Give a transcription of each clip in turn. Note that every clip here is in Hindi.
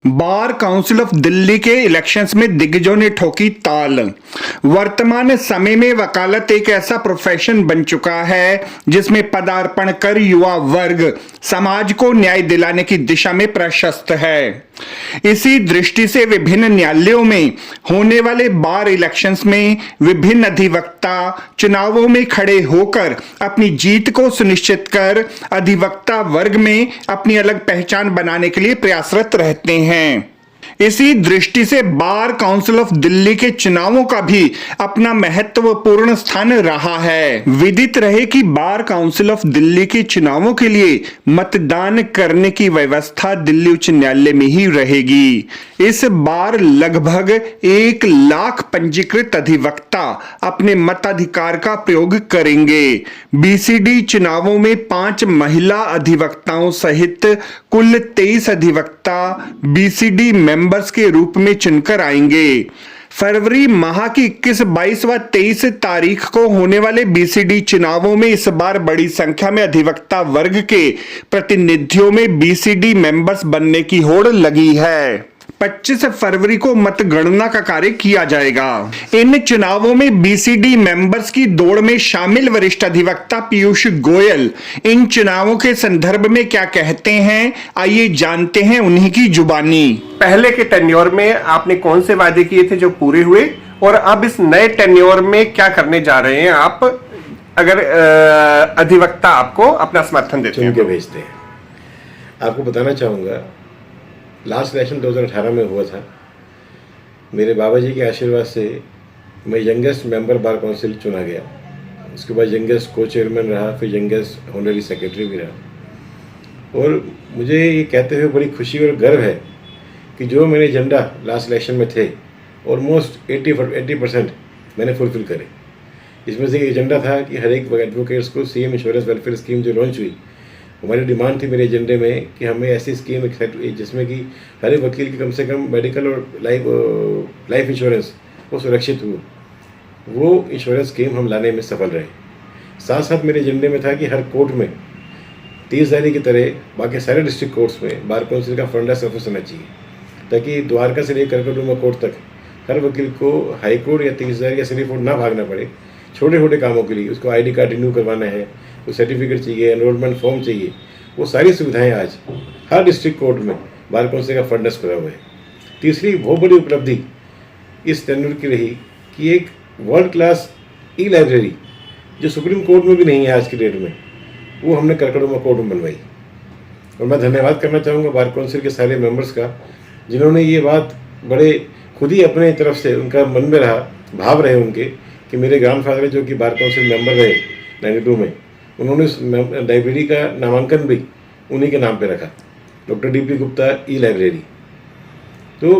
बार काउंसिल ऑफ दिल्ली के इलेक्शंस में दिग्गजों ने ठोकी ताल। वर्तमान समय में वकालत एक ऐसा प्रोफेशन बन चुका है जिसमें पदार्पण कर युवा वर्ग समाज को न्याय दिलाने की दिशा में प्रशस्त है। इसी दृष्टि से विभिन्न न्यायालयों में होने वाले बार इलेक्शंस में विभिन्न अधिवक्ता चुनावों में खड़े होकर अपनी जीत को सुनिश्चित कर अधिवक्ता वर्ग में अपनी अलग पहचान बनाने के लिए प्रयासरत रहते हैं। इसी दृष्टि से बार काउंसिल ऑफ दिल्ली के चुनावों का भी अपना महत्वपूर्ण स्थान रहा है। विदित रहे कि बार काउंसिल ऑफ दिल्ली के चुनावों के लिए मतदान करने की व्यवस्था दिल्ली उच्च न्यायालय में ही रहेगी। इस बार लगभग 1 लाख पंजीकृत अधिवक्ता अपने मताधिकार का प्रयोग करेंगे। बीसीडी चुनावों में 5 महिला अधिवक्ताओं सहित कुल 23 अधिवक्ता बीसीडी मेंबर्स के रूप में चुनकर आएंगे। फरवरी माह की 21, 22 व 23 तारीख को होने वाले बीसीडी चुनावों में इस बार बड़ी संख्या में अधिवक्ता वर्ग के प्रतिनिधियों में बीसीडी मेंबर्स बनने की होड़ लगी है। 25 फरवरी को मतगणना का कार्य किया जाएगा। इन चुनावों में बीसीडी मेंबर्स की दौड़ में शामिल वरिष्ठ अधिवक्ता पीयूष गोयल इन चुनावों के संदर्भ में क्या कहते हैं, आइए जानते हैं उन्हीं की जुबानी। पहले के टेन्योर में आपने कौन से वादे किए थे जो पूरे हुए, और अब इस नए टेन्योर में क्या करने जा रहे हैं आप, अगर अधिवक्ता आपको अपना समर्थन देते हैं? भेजते हैं। आपको बताना चाहूँगा, लास्ट इलेक्शन 2018 में हुआ था। मेरे बाबा जी के आशीर्वाद से मैं यंगेस्ट मेंबर बार काउंसिल चुना गया। उसके बाद यंगेस्ट को चेयरमैन रहा, फिर यंगेस्ट ऑनररी सेक्रेटरी भी रहा। और मुझे ये कहते हुए बड़ी खुशी और गर्व है कि जो मेरे एजेंडा लास्ट इलेक्शन में थे ऑलमोस्ट 80% मैंने फुलफिल करे। इसमें से एक एजेंडा था कि हर एक एडवोकेट्स को सीएम इंश्योरेंस वेलफेयर स्कीम जो लॉन्च हुई, हमारी डिमांड थी मेरे एजेंडे में कि हमें ऐसी स्कीम जिसमें कि हर एक वकील की कम से कम मेडिकल और लाइफ इंश्योरेंस वो सुरक्षित हो, वो इंश्योरेंस स्कीम हम लाने में सफल रहे। साथ साथ मेरे एजेंडे में था कि हर कोर्ट में 30 जारी की तरह बाकी सारे डिस्ट्रिक्ट कोर्ट्स में बार काउंसिल का फ्रंट डेस्क ऑफिस होना चाहिए, ताकि द्वारका से लेकर करकटुमा कोर्ट तक हर वकील को हाई कोर्ट या 30 या सिविल कोर्ट ना भागना पड़े। छोटे छोटे कामों के लिए उसको आईडी कार्ड रिन्यू करवाना है, वो सर्टिफिकेट चाहिए, एनरोलमेंट फॉर्म चाहिए, वो सारी सुविधाएं आज हर डिस्ट्रिक्ट कोर्ट में बार काउंसिल का फ्रंट डेस्क खुला हुआ है। तीसरी बहुत बड़ी उपलब्धि इस टेन्योर की रही कि एक वर्ल्ड क्लास ई लाइब्रेरी जो सुप्रीम कोर्ट में भी नहीं है आज की डेट में, वो हमने करकटुमा कोर्ट में बनवाई। और मैं धन्यवाद करना चाहूँगा बार काउंसिल के सारे मेंबर्स का, जिन्होंने ये बात बड़े खुद ही अपने तरफ से उनका मन में रहा, भाव रहे उनके कि मेरे ग्रैंडफादर जो कि बार काउंसिल मेंबर रहे 92 में, उन्होंने उस लाइब्रेरी का नामांकन भी उन्हीं के नाम पे रखा, डॉक्टर डीपी गुप्ता ई लाइब्रेरी। तो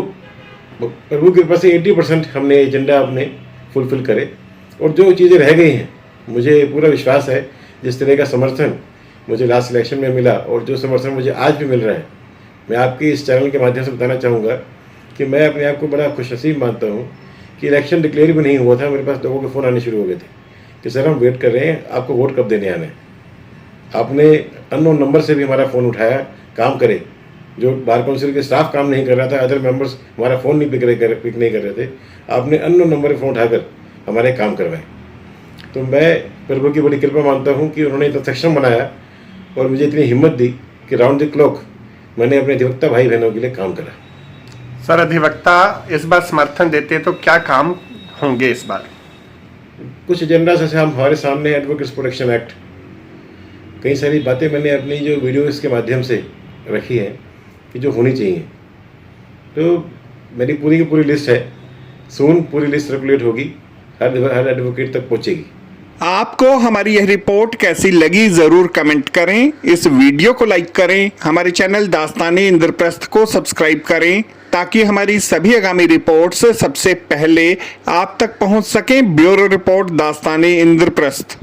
प्रभु की कृपा से 80% हमने एजेंडा अपने फुलफिल करे। और जो चीज़ें रह गई हैं, मुझे पूरा विश्वास है जिस तरह का समर्थन मुझे लास्ट इलेक्शन में मिला और जो समर्थन मुझे आज भी मिल रहा है, मैं आपके इस चैनल के माध्यम से बताना चाहूँगा कि मैं अपने आप को बड़ा खुशनसीब मानता हूँ कि इलेक्शन डिक्लेयर भी नहीं हुआ था, मेरे पास लोगों के फ़ोन आने शुरू हो गए थे कि सर हम वेट कर रहे हैं, आपको वोट कब देने आना है। आपने अननोन नंबर से भी हमारा फ़ोन उठाया, काम करे। जो बार काउंसिल के स्टाफ काम नहीं कर रहा था, अदर मेंबर्स हमारा फ़ोन नहीं पिक नहीं कर रहे थे, आपने अननोन नंबर पर फ़ोन उठाकर हमारे काम करवाए। तो मैं प्रभु की बड़ी कृपा मानता हूँ कि उन्होंने इतना सक्षम बनाया और मुझे इतनी हिम्मत दी कि राउंड द क्लॉक मैंने अपने अधिवक्ता भाई बहनों के लिए काम करा। सर, अधिवक्ता इस बार समर्थन देते हैं तो क्या काम होंगे इस बार? कुछ एजेंडा जैसे हम हमारे सामने एडवोकेट्स प्रोटेक्शन एक्ट, कई सारी बातें मैंने अपनी जो वीडियोस के माध्यम से रखी हैं कि जो होनी चाहिए। तो मेरी पूरी की पूरी लिस्ट है, सून पूरी लिस्ट सर्कुलेट होगी, हर एडवोकेट तक पहुंचेगी। आपको हमारी यह रिपोर्ट कैसी लगी जरूर कमेंट करें, इस वीडियो को लाइक करें, हमारे चैनल दास्ताने इंद्रप्रस्थ को सब्सक्राइब करें ताकि हमारी सभी आगामी रिपोर्ट्स सबसे पहले आप तक पहुंच सकें। ब्यूरो रिपोर्ट दास्ताने इंद्रप्रस्थ।